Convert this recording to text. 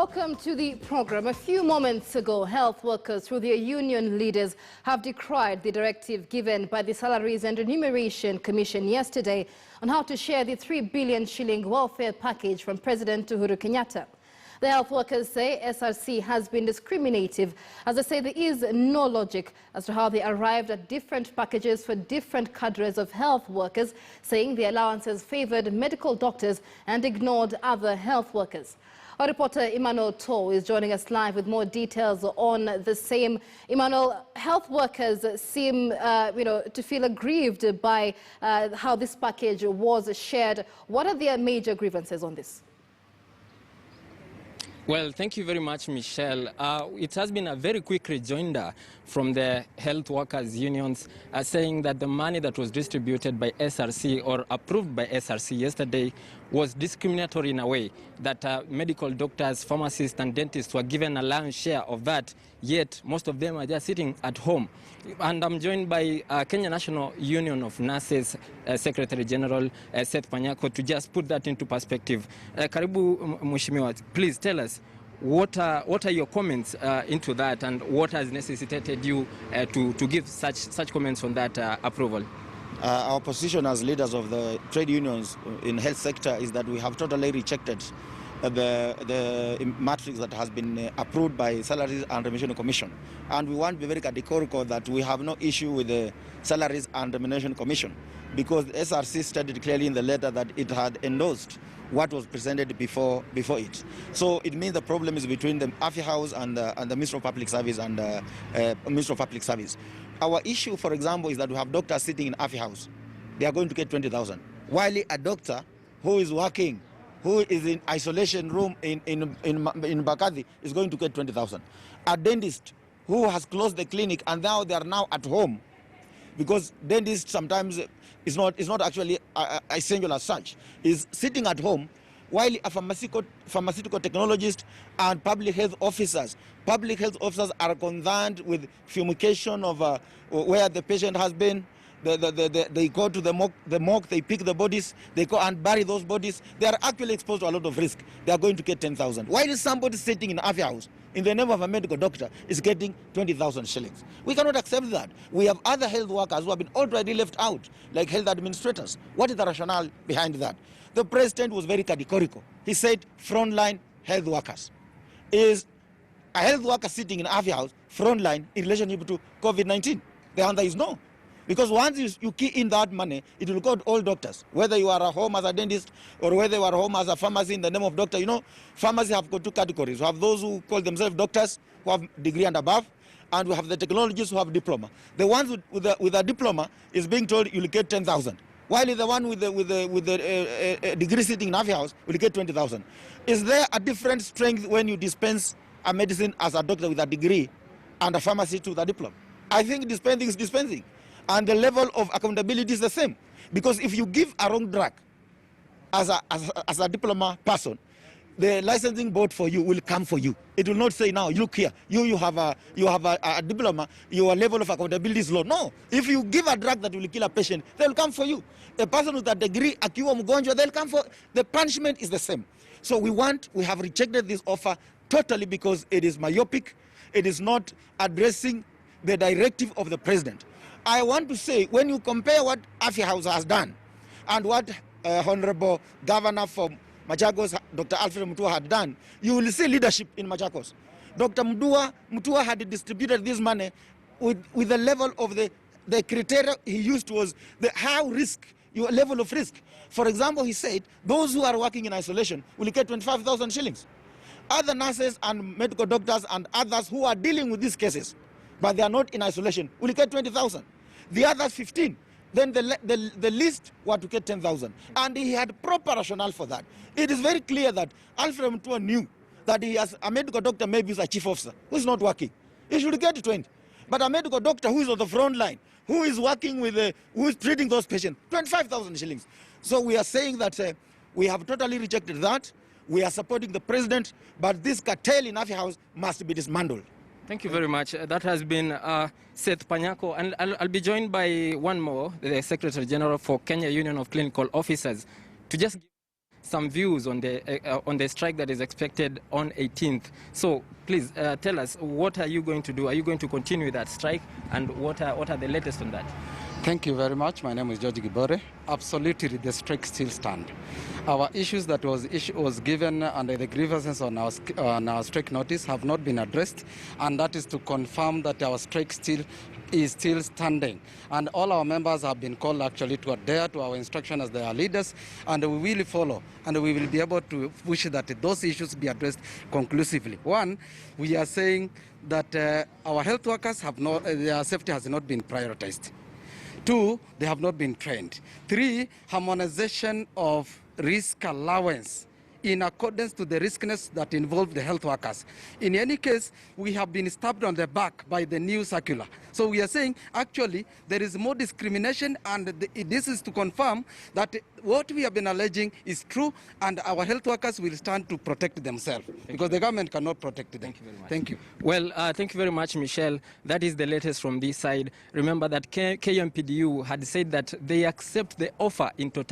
Welcome to the program. A few moments ago, health workers through their union leaders have decried the directive given by the Salaries and Remuneration Commission yesterday on how to share the 3 billion shilling welfare package from President Uhuru Kenyatta. The health workers say SRC has been discriminative, as they say there is no logic as to how they arrived at different packages for different cadres of health workers, saying the allowances favoured medical doctors and ignored other health workers. Our reporter Emmanuel Toh is joining us live with more details on the same. Emmanuel, health workers seem to feel aggrieved by how this package was shared. What are their major grievances on this? Well, thank you very much, Michelle. It has been a very quick rejoinder from the health workers unions saying that the money that was distributed by SRC or approved by SRC yesterday was discriminatory in a way that medical doctors, pharmacists and dentists were given a lion's share of that, yet most of them are just sitting at home. And I'm joined by Kenya National Union of Nurses Secretary General Seth Panyako to just put that into perspective. Karibu Mheshimiwa, please tell us what are your comments into that, and what has necessitated you to give such comments on that approval? Our position as leaders of the trade unions in health sector is that we have totally rejected the matrix that has been approved by Salaries and Remuneration Commission. And we want to be very categorical that we have no issue with the Salaries and Remuneration Commission, because the SRC stated clearly in the letter that it had endorsed what was presented before it. So it means the problem is between the AFI House and the Ministry of Public Service and Ministry of Public Service. Our issue, for example, is that we have doctors sitting in AFI House. They are going to get 20,000. While a doctor who is working, who is in isolation room in Bakadi, is going to get 20,000. A dentist who has closed the clinic and now they are now at home, because dentists sometimes is not actually essential as such, is sitting at home, while a pharmaceutical technologist and public health officers are concerned with fumigation of where the patient has been. They go to the morgue, they pick the bodies, they go and bury those bodies. They are actually exposed to a lot of risk. They are going to get 10,000. Why is somebody sitting in an AFI house in the name of a medical doctor is getting 20,000 shillings? We cannot accept that. We have other health workers who have been already left out, like health administrators. What is the rationale behind that? The president was very categorical. He said frontline health workers. Is a health worker sitting in an AFI house frontline in relationship to COVID-19? The answer is no. Because once you key in that money, it will go to all doctors, whether you are at home as a dentist or whether you are home as a pharmacy in the name of doctor. You know, pharmacy have got two categories. We have those who call themselves doctors, who have degree and above, and we have the technologists who have diploma. The ones with a diploma is being told you'll get 10,000, while the one with the degree sitting in AFI house will get 20,000. Is there a different strength when you dispense a medicine as a doctor with a degree and a pharmacist with a diploma? I think dispensing is dispensing. And the level of accountability is the same. Because if you give a wrong drug as a diploma person, the licensing board for you will come for you. It will not say, now, look here, you have a diploma, your level of accountability is low. No, if you give a drug that will kill a patient, they'll come for you. A person with a degree, akiwa mgonjwa, they'll come for, the punishment is the same. So we have rejected this offer totally because it is myopic, it is not addressing the directive of the president. I want to say, when you compare what AFI House has done and what Honorable Governor from Machakos, Dr. Alfred Mutua, had done, you will see leadership in Machakos. Dr. Mutua had distributed this money with the level of the criteria he used was the high risk, your level of risk. For example, he said those who are working in isolation will get 25,000 shillings. Other nurses and medical doctors and others who are dealing with these cases, but they are not in isolation, will get 20,000. The others 15. Then the least were to get 10,000. And he had proper rationale for that. It is very clear that Alfred Mutua knew that he has a medical doctor, maybe is a chief officer, who is not working. He should get 20. But a medical doctor who is on the front line, who is working with, who is treating those patients, 25,000 shillings. So we are saying that we have totally rejected that. We are supporting the president, but this cartel in AFI House must be dismantled. Thank you very much. That has been Seth Panyako, and I'll be joined by one more, the Secretary General for Kenya Union of Clinical Officers, to just give some views on the strike that is expected on 18th. So please tell us, what are you going to do? Are you going to continue with that strike, and what are the latest on that? Thank you very much. My name is George Gibore. Absolutely, the strike still stand. Our issues that was given under the grievances on our strike notice have not been addressed, and that is to confirm that our strike is still standing. And all our members have been called actually to adhere to our instruction as their leaders, and we will follow, and we will be able to push that those issues be addressed conclusively. One, we are saying that our health workers their safety has not been prioritized. Two, they have not been trained. Three, harmonization of risk allowance in accordance to the riskiness that involve the health workers. In any case, we have been stabbed on the back by the new circular. So we are saying, actually, there is more discrimination, and this is to confirm that what we have been alleging is true, and our health workers will stand to protect themselves, because the government cannot protect them. Thank you very much. Thank you. Well, thank you very much, Michelle. That is the latest from this side. Remember that KMPDU had said that they accept the offer in totality.